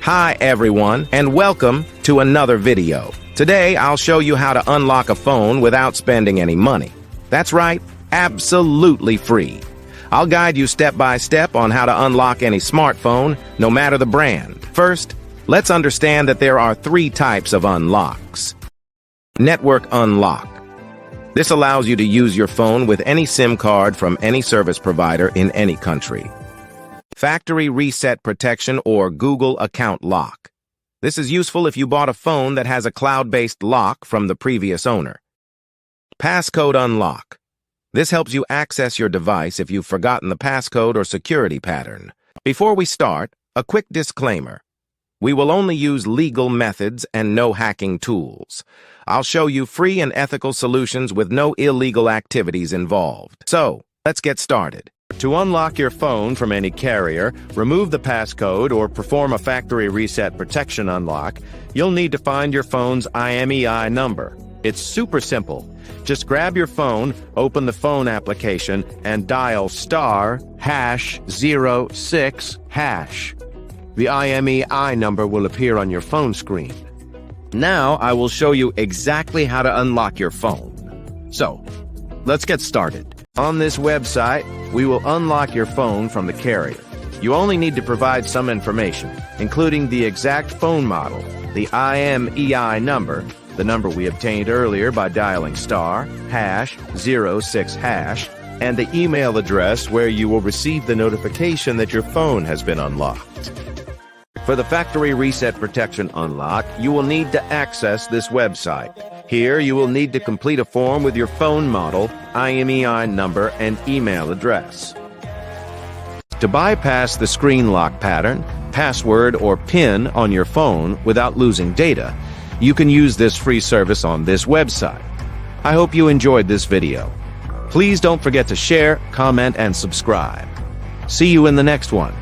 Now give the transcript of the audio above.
Hi everyone, and welcome to another video. Today I'll show you how to unlock a phone without spending any money. That's right, absolutely free. I'll guide you step by step on how to unlock any smartphone, no matter the brand. First, let's understand that there are three types of unlocks. Network unlock. This allows you to use your phone with any SIM card from any service provider in any country. Factory reset protection or Google account lock. This is useful if you bought a phone that has a cloud-based lock from the previous owner. Passcode unlock. This helps you access your device if you've forgotten the passcode or security pattern. Before we start, a quick disclaimer. We will only use legal methods and no hacking tools. I'll show you free and ethical solutions with no illegal activities involved. So, let's get started. To unlock your phone from any carrier, remove the passcode, or perform a factory reset protection unlock, you'll need to find your phone's IMEI number. It's super simple. Just grab your phone, open the phone application, and dial *#06#. The IMEI number will appear on your phone screen. Now I will show you exactly how to unlock your phone. So, let's get started. On this website, we will unlock your phone from the carrier. You only need to provide some information, including the exact phone model, the IMEI number, the number we obtained earlier by dialing *#06#, and the email address where you will receive the notification that your phone has been unlocked. For the factory reset protection unlock, you will need to access this website. Here, you will need to complete a form with your phone model, IMEI number, and email address. To bypass the screen lock pattern, password, or PIN on your phone without losing data, you can use this free service on this website. I hope you enjoyed this video. Please don't forget to share, comment, and subscribe. See you in the next one.